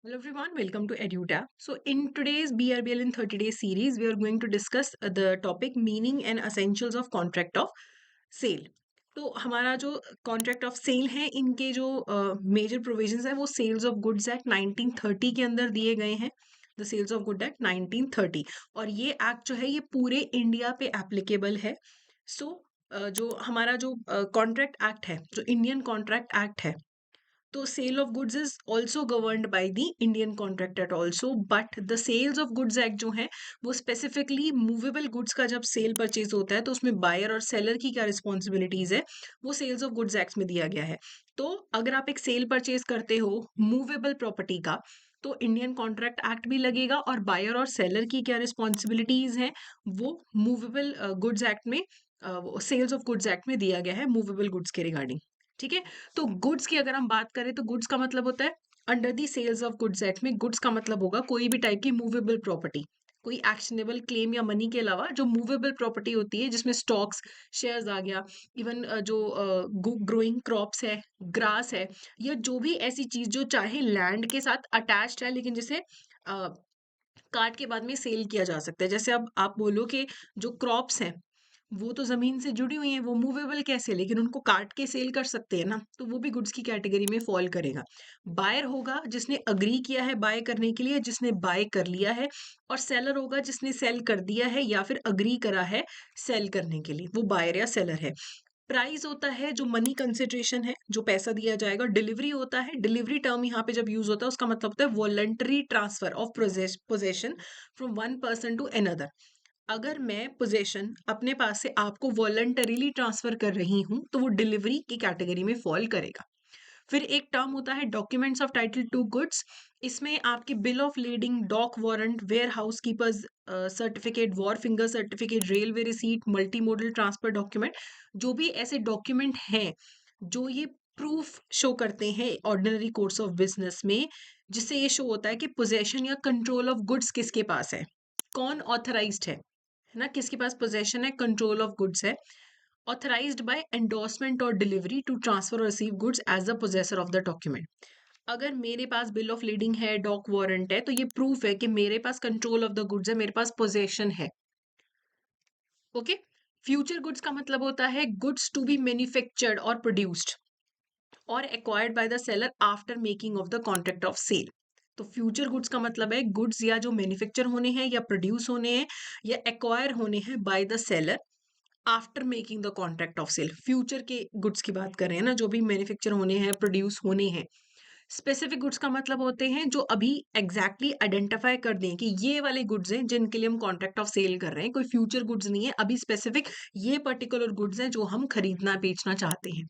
Hello everyone, welcome to EduTap. So in today's BRBL in 30 Days series, we are going to discuss the topic meaning and essentials of contract of sale. तो हमारा जो contract of cell है इनके जो major provisions है वो sales of goods act 1930 के अंदर दिए गए हैं। The sales of good act 1930 और ये एक्ट जो है ये पूरे इंडिया पे एप्लीकेबल है। सो जो हमारा जो कॉन्ट्रैक्ट एक्ट है, जो इंडियन कॉन्ट्रैक्ट एक्ट है, तो sale of goods is also governed by the Indian contract act also, but the sales of goods act जो है वो स्पेसिफिकली मूवेबल गुड्स का जब सेल परचेज होता है तो उसमें बायर और सेलर की क्या रिस्पॉन्सिबिलिटीज है वो सेल्स ऑफ गुड्स एक्ट में दिया गया है। तो अगर आप एक सेल परचेज करते हो मूवेबल प्रॉपर्टी का तो इंडियन कॉन्ट्रैक्ट एक्ट भी लगेगा और बायर और सेलर की क्या रिस्पॉन्सिबिलिटीज हैं वो मूवेबल गुड्स एक्ट में, सेल्स ऑफ गुड्स एक्ट में दिया गया है मूवेबल गुड्स के रिगार्डिंग। ठीक है। तो गुड्स की अगर हम बात करें तो गुड्स का मतलब होता है under the sales of goods act में गुड्स का मतलब होगा कोई भी टाइप की मूवेबल प्रॉपर्टी, कोई एक्शनेबल क्लेम या मनी के अलावा जो मूवेबल प्रॉपर्टी होती है जिसमें स्टॉक्स, शेयर्स आ गया, इवन जो ग्रोइंग क्रॉप्स है, ग्रास है, या जो भी ऐसी चीज जो चाहे लैंड के साथ अटैच्ड है लेकिन जिसे काट के बाद में सेल किया जा सकता है। जैसे अब आप बोलो कि जो क्रॉप्स हैं वो तो ज़मीन से जुड़ी हुई हैं, वो मूवेबल कैसे? लेकिन उनको काट के सेल कर सकते हैं ना, तो वो भी गुड्स की कैटेगरी में फ़ॉल करेगा। बायर होगा जिसने एग्री किया है बाय करने के लिए, जिसने बाय कर लिया है, और सेलर होगा जिसने सेल कर दिया है या फिर एग्री करा है सेल करने के लिए, वो बायर या सेलर है। प्राइस होता है जो मनी कंसिडरेशन है, जो पैसा दिया जाएगा। डिलीवरी होता है, डिलीवरी टर्म यहाँ पे जब यूज़ होता है उसका मतलब होता है voluntary transfer of possession from one person to another. अगर मैं पोजेशन अपने पास से आपको वॉलंटरीली ट्रांसफर कर रही हूं तो वो डिलीवरी की कैटेगरी में फॉल करेगा। फिर एक टर्म होता है documents of title to goods. इसमें आपकी bill of lading, dock warrant, warehouse keepers certificate, wharfinger certificate, railway receipt, multi modal transfer document, जो भी ऐसे डॉक्यूमेंट हैं जो ये प्रूफ शो करते हैं ऑर्डिनरी कोर्स ऑफ बिजनेस में, जिससे ये शो होता है कि पोजेशन या कंट्रोल ऑफ गुड्स किसके पास है, कौन ऑथराइज्ड है ना, किसके पास पोजेशन है, कंट्रोल ऑफ गुड्स है। ऑथराइज्ड बाय एंडोर्समेंट और डिलीवरी टू ट्रांसफर और receive goods as the possessor of the document. अगर मेरे पास बिल ऑफ लीडिंग है, डॉक वारंट है, तो ये प्रूफ है कि मेरे पास कंट्रोल ऑफ द गुड्स है, मेरे पास पोजेशन है। ओके। फ्यूचर गुड्स का मतलब होता है गुड्स टू बी मैन्युफैक्चर्ड और प्रोड्यूस्ड और acquired by the seller after making of the contract of sale. तो फ्यूचर गुड्स का मतलब है गुड्स या जो मैन्युफैक्चर होने हैं या प्रोड्यूस होने हैं या एक्वायर होने हैं by the seller after making the contract of sale. Future के गुड्स की बात कर रहे हैं ना, जो भी मैन्युफैक्चर होने हैं, प्रोड्यूस होने हैं। स्पेसिफिक गुड्स का मतलब होते हैं जो अभी एग्जैक्टली आइडेंटिफाई कर दें कि ये वाले गुड्स हैं जिनके लिए हम कॉन्ट्रैक्ट ऑफ सेल कर रहे हैं। कोई फ्यूचर गुड्स नहीं है, अभी स्पेसिफिक ये पर्टिकुलर गुड्स हैं जो हम खरीदना बेचना चाहते हैं।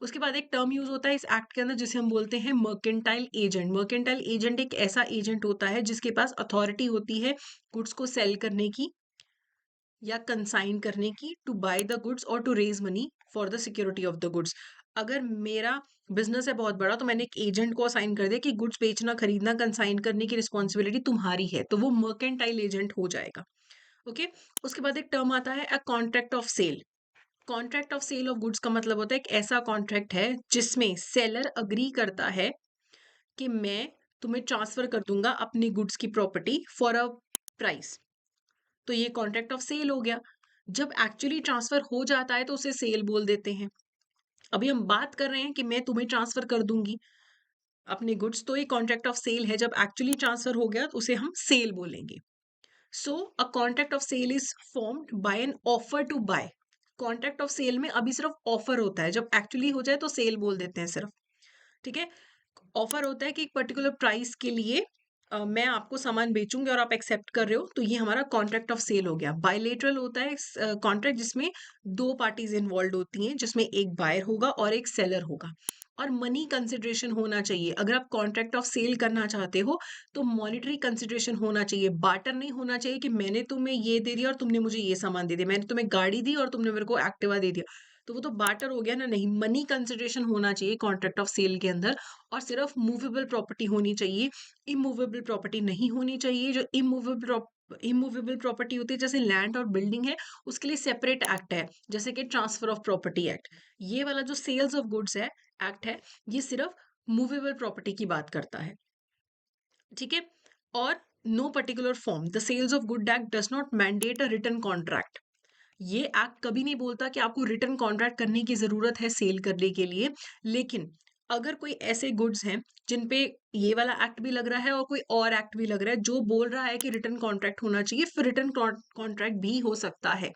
उसके बाद एक टर्म यूज होता है इस एक्ट के अंदर जिसे हम बोलते हैं मर्केंटाइल एजेंट। मर्केंटाइल एजेंट एक ऐसा एजेंट होता है जिसके पास अथॉरिटी होती है गुड्स को सेल करने की या कंसाइन करने की, टू बाय द गुड्स और to raise money for the security of the goods. अगर मेरा बिजनेस है बहुत बड़ा तो मैंने एक एजेंट को असाइन कर दिया कि गुड्स बेचना, खरीदना, कंसाइन करने की रिस्पॉन्सिबिलिटी तुम्हारी है, तो वो मर्केंटाइल एजेंट हो जाएगा। ओके। उसके बाद एक टर्म आता है a contract of sale. Contract of sale of goods का मतलब होता है एक ऐसा कॉन्ट्रैक्ट है जिसमें सेलर अग्री करता है कि मैं तुम्हें ट्रांसफर कर दूंगा अपनी गुड्स की प्रॉपर्टी फॉर अ प्राइस, तो ये कॉन्ट्रैक्ट ऑफ सेल हो गया। जब एक्चुअली ट्रांसफर हो जाता है तो उसे सेल बोल देते हैं। अभी हम बात कर रहे हैं कि मैं तुम्हें ट्रांसफर कर दूंगी अपने गुड्स, तो ये कॉन्ट्रैक्ट ऑफ सेल है। जब एक्चुअली ट्रांसफर हो गया तो उसे हम सेल बोलेंगे। So a contract of sale is formed by an offer to buy. Contract of sale में अभी सिर्फ ऑफर होता है, जब एक्चुअली हो जाए तो सेल बोल देते हैं सिर्फ। ठीक है। ऑफर होता है कि एक पर्टिकुलर प्राइस के लिए मैं आपको सामान बेचूंगी और आप एक्सेप्ट कर रहे हो, तो ये हमारा कॉन्ट्रैक्ट ऑफ सेल हो गया। बायलेटरल होता है कॉन्ट्रैक्ट जिसमें दो पार्टीज इन्वॉल्व होती हैं, जिसमें एक बायर होगा और एक सेलर होगा, और मनी कंसिडरेशन होना चाहिए। अगर आप कॉन्ट्रैक्ट ऑफ सेल करना चाहते हो तो मॉनिटरी कंसिडरेशन होना चाहिए, बार्टर नहीं होना चाहिए कि मैंने तुम्हें ये दे दिया और तुमने मुझे ये सामान दे दिया, मैंने तुम्हें गाड़ी दी और तुमने मेरे को एक्टिवा दे दिया, तो वो तो बार्टर हो गया ना। नहीं, मनी कंसिडरेशन होना चाहिए कॉन्ट्रैक्ट ऑफ सेल के अंदर, और सिर्फ मूवेबल प्रॉपर्टी होनी चाहिए, इमूवेबल प्रॉपर्टी नहीं होनी चाहिए। जो इमूवेबल प्रॉपर्टी होती है जैसे लैंड और बिल्डिंग है, उसके लिए सेपरेट एक्ट है, जैसे कि ट्रांसफर ऑफ प्रॉपर्टी एक्ट। ये वाला जो सेल्स ऑफ गुड्स है एक्ट है, ये सिर्फ मूवेबल प्रॉपर्टी की बात करता है। ठीक है। और no particular form the sales of good act does not mandate a written contract. ये एक्ट कभी नहीं बोलता कि आपको रिटन कॉन्ट्रैक्ट करने की जरूरत है सेल करने के लिए। लेकिन अगर कोई ऐसे गुड्स हैं जिन पे ये वाला एक्ट भी लग रहा है और कोई और एक्ट भी लग रहा है जो बोल रहा है कि रिटन कॉन्ट्रैक्ट होना चाहिए, फिर रिटन कॉन्ट्रैक्ट भी हो सकता है।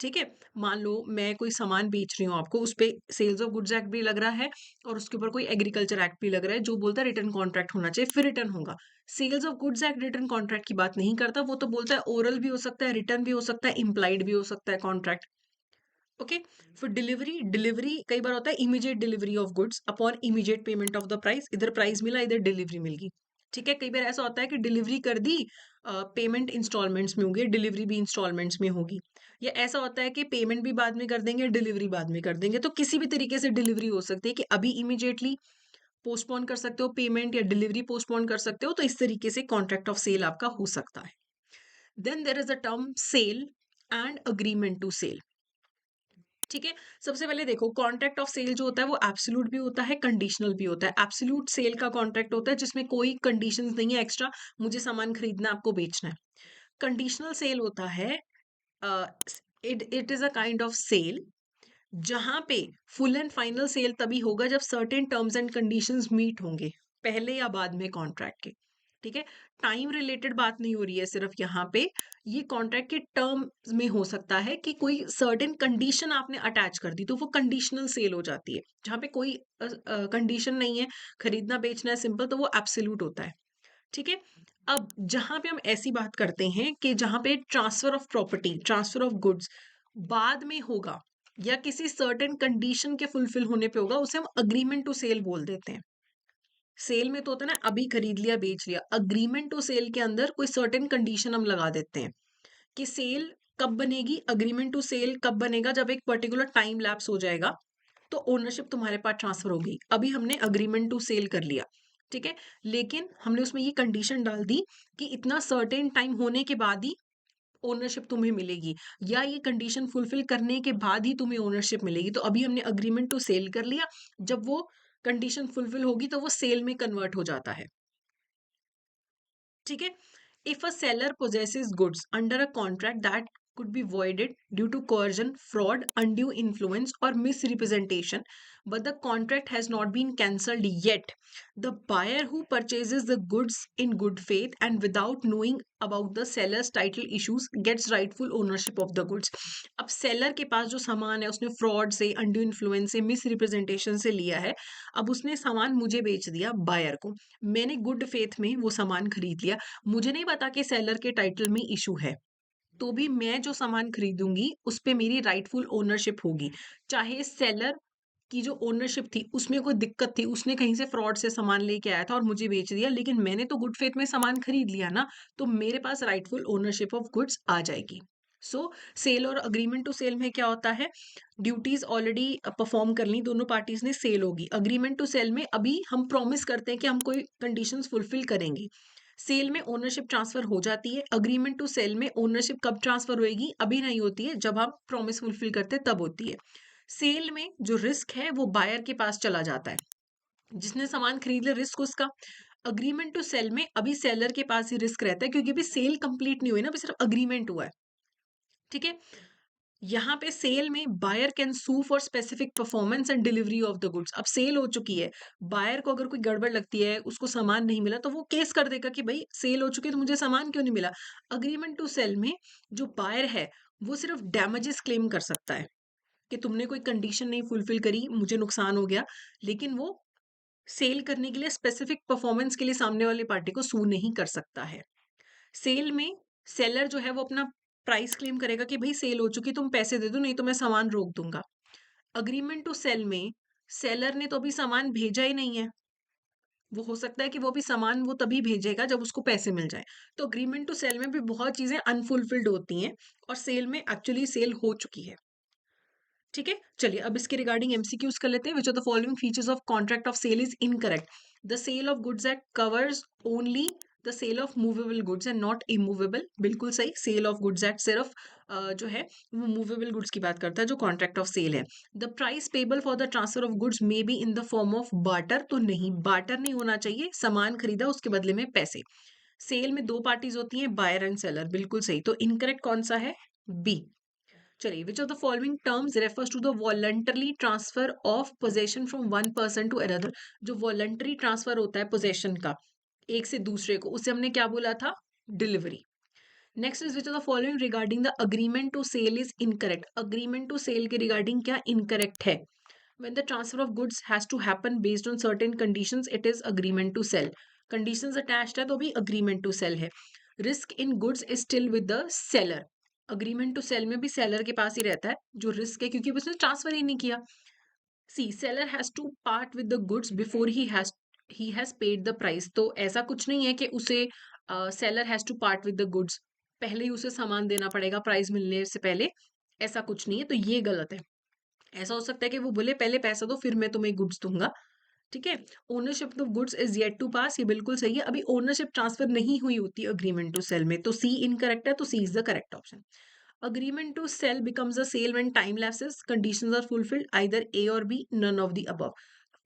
ठीक है। मान लो मैं कोई सामान बेच रही हूँ आपको, उस पे सेल्स ऑफ गुड्स एक्ट भी लग रहा है और उसके ऊपर कोई एग्रीकल्चर एक्ट भी लग रहा है जो बोलता है रिटर्न कॉन्ट्रैक्ट होना चाहिए, फिर रिटर्न होगा। Sales of goods act written contract की बात नहीं करता, वो तो बोलता है ओरल भी हो सकता है, रिटर्न भी हो सकता है, इम्प्लाइड भी हो सकता है कॉन्ट्रैक्ट। ओके। फिर डिलीवरी, डिलीवरी कई बार होता है immediate delivery of goods upon immediate payment of the price. इधर प्राइस मिला, इधर डिलीवरी मिल गई। ठीक है। कई बार ऐसा होता है कि डिलीवरी कर दी, पेमेंट इंस्टॉलमेंट्स में होगी, डिलीवरी भी इंस्टॉलमेंट्स में होगी। या ऐसा होता है कि पेमेंट भी बाद में कर देंगे, डिलीवरी बाद में कर देंगे। तो किसी भी तरीके से डिलीवरी हो सकती है कि अभी इमीडिएटली पोस्टपोन कर सकते हो पेमेंट, या डिलीवरी पोस्टपोन कर सकते हो। तो इस तरीके से कॉन्ट्रैक्ट ऑफ सेल आपका हो सकता है। Then there is a term sale and agreement to sale. ठीक है। सबसे पहले देखो, कॉन्ट्रैक्ट ऑफ सेल जो होता है वो एब्सोल्यूट भी होता है, कंडीशनल भी होता है। एब्सोल्यूट सेल का कॉन्ट्रैक्ट होता है जिसमें कोई कंडीशंस नहीं है एक्स्ट्रा, मुझे सामान खरीदना, आपको बेचना है। कंडीशनल सेल होता है, it it is a kind of sale जहां पे फुल एंड फाइनल सेल तभी होगा जब certain terms and conditions meet होंगे, पहले या बाद में कॉन्ट्रैक्ट के। ठीक है। टाइम रिलेटेड बात नहीं हो रही है सिर्फ यहाँ पे, ये कॉन्ट्रैक्ट के टर्म्स में हो सकता है कि कोई सर्टेन कंडीशन आपने अटैच कर दी तो वो कंडीशनल सेल हो जाती है। जहाँ पे कोई कंडीशन नहीं है, खरीदना बेचना है सिंपल, तो वो एब्सोल्यूट होता है। ठीक है। अब जहां पे हम ऐसी बात करते हैं कि जहां पे transfer of property, transfer of goods बाद में होगा या किसी सर्टेन कंडीशन के फुलफिल होने पे होगा, उसे हम अग्रीमेंट टू सेल बोल देते हैं। सेल में तो होता है ना, अभी खरीद लिया बेच लिया। अग्रीमेंट टू सेल के अंदर कोई सर्टेन कंडीशन हम लगा देते हैं कि सेल कब बनेगी, अग्रीमेंट टू सेल कब बनेगा, जब एक पर्टिकुलर टाइम लैप्स हो जाएगा तो ओनरशिप तुम्हारे पास ट्रांसफर होगी। अभी हमने अग्रीमेंट टू सेल कर लिया, ठीक है, लेकिन हमने उसमें ये कंडीशन डाल दी कि इतना सर्टेन टाइम होने के बाद ही ओनरशिप तुम्हें मिलेगी, या ये कंडीशन फुलफिल करने के बाद ही तुम्हें ओनरशिप मिलेगी। तो अभी हमने अग्रीमेंट टू सेल कर लिया, जब वो कंडीशन फुलफिल होगी तो वो सेल में कन्वर्ट हो जाता है। ठीक है। If a seller possesses goods under a contract that could be voided due to coercion, fraud, undue influence, or misrepresentation, but the contract has not been cancelled yet, the buyer who purchases the goods in good faith and without knowing about the seller's title issues gets rightful ownership of the goods. अब seller के पास जो सामान है उसने fraud से, undue influence से, misrepresentation से लिया है। अब उसने सामान मुझे बेच दिया, बायर को। मैंने गुड फेथ में वो सामान खरीद लिया, मुझे नहीं पता कि सेलर के टाइटल में इशू है, तो भी मैं जो सामान खरीदूंगी उस पे मेरी राइटफुल ओनरशिप होगी। चाहे सेलर की जो ओनरशिप थी उसमें कोई दिक्कत थी, उसने कहीं से फ्रॉड से सामान लेके आया था और मुझे बेच दिया, लेकिन मैंने तो गुड फेथ में सामान खरीद लिया ना, तो मेरे पास राइटफुल ओनरशिप ऑफ गुड्स आ जाएगी। सो सेल और अग्रीमेंट टू सेल में क्या होता है, ड्यूटीज ऑलरेडी परफॉर्म कर ली दोनों पार्टीज ने, सेल होगी। अग्रीमेंट टू सेल में अभी हम प्रॉमिस करते हैं कि हम कोई कंडीशंस फुलफिल करेंगे। सेल में ओनरशिप ट्रांसफर हो जाती है, अग्रीमेंट टू सेल में ओनरशिप कब ट्रांसफर होएगी, अभी नहीं होती है, जब हम प्रॉमिस फुलफिल करते हैं तब होती है। सेल में जो रिस्क है वो बायर के पास चला जाता है, जिसने सामान खरीद लिया रिस्क उसका। अग्रीमेंट टू सेल में अभी सेलर के पास ही रिस्क रहता है क्योंकि अभी सेल कंप्लीट नहीं हुई ना, अभी सिर्फ अग्रीमेंट हुआ है। ठीक है। यहाँ पे सेल में buyer can sue for specific performance and delivery of the goods. अब सेल हो चुकी है, बायर को अगर कोई गड़बड़ लगती है, उसको सामान नहीं मिला, तो वो केस कर देगा कि भाई सेल हो चुकी है तो मुझे सामान क्यों नहीं मिला। अग्रीमेंट टू सेल में जो बायर है वो सिर्फ डैमेजेस क्लेम कर सकता है कि तुमने कोई कंडीशन नहीं फुलफिल करी, मुझे नुकसान हो गया, लेकिन वो सेल करने के लिए स्पेसिफिक परफॉर्मेंस के लिए सामने वाली पार्टी को सू नहीं कर सकता है। सेल में सेलर जो है वो अपना प्राइस क्लेम करेगा कि भाई सेल हो चुकी, तुम पैसे दे दो नहीं तो मैं सामान रोक दूंगा। अग्रीमेंट टू सेल में सेलर ने तो अभी सामान भेजा ही नहीं है, वो हो सकता है कि वो भी सामान वो तभी भेजेगा जब उसको पैसे मिल जाए। तो अग्रीमेंट टू सेल में भी बहुत चीजें अनफुलफिल्ड होती हैं और सेल में एक्चुअली सेल हो चुकी है। ठीक है। चलिए अब इसके रिगार्डिंग एमसीक्यूज कर लेते हैं। Which are the following features of contract of sale is incorrect. The sale of goods act covers only the sale of movable goods and not immovable. बिल्कुल सही, सेल ऑफ गुड्स एक्ट सिर्फ जो है वो movable goods की बात करता है, जो कॉन्ट्रैक्ट ऑफ सेल है। The price payable for the transfer of goods may be in the form of barter, तो नहीं, बार्टर नहीं होना चाहिए, सामान खरीदा उसके बदले में पैसे। सेल में दो पार्टीज होती हैं, बायर एंड सेलर, बिल्कुल सही। तो इनकरेक्ट कौन सा है? बी। चलिए, which of the following terms refers to the voluntary transfer of possession from one person to another? जो वॉलंटरी ट्रांसफर होता है पोजेशन का एक से दूसरे को, उसे हमने क्या बोला था? Delivery. Next is which of the following regarding the agreement to sale is incorrect? Agreement to sale के रिगार्डिंग क्या इनकरेक्ट है? When the transfer of goods has to happen based on certain conditions, it is agreement to sell. Conditions attached है तो भी agreement to sell है. Risk in goods is still with the seller. Agreement to sell में भी seller के पास ही रहता है जो risk है, क्योंकि उसने ट्रांसफर ही नहीं किया. See, seller has to part with the goods before he has paid the price. तो ऐसा कुछ नहीं है कि उसे seller has to part with the goods. पहले ही उसे सामान देना पड़ेगा प्राइस मिलने से पहले, ऐसा कुछ नहीं है, तो ये गलत है। ऐसा हो सकता है कि वो बोले पहले पैसा दो फिर मैं तुम्हें गुड्स दूंगा, ठीक है। Ownership of goods is yet to pass, ये बिल्कुल सही है, अभी ओनरशिप ट्रांसफर नहीं हुई होती अग्रीमेंट टू सेल में, तो सी इनकरेक्ट है, तो C is the correct option. Agreement to sell becomes a sale when time lapses, conditions are fulfilled, either A or B, none of the above.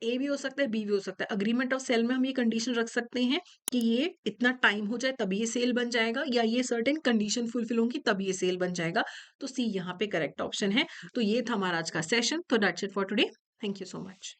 A भी हो सकता है, बी भी हो सकता है। अग्रीमेंट ऑफ सेल में हम ये कंडीशन रख सकते हैं कि ये इतना टाइम हो जाए तब ये सेल बन जाएगा, या ये सर्टेन कंडीशन फुलफिल होंगी तब ये सेल बन जाएगा, तो सी यहाँ पे करेक्ट ऑप्शन है। तो ये था हमारा आज का सेशन, तो that's it for today. Thank you so much.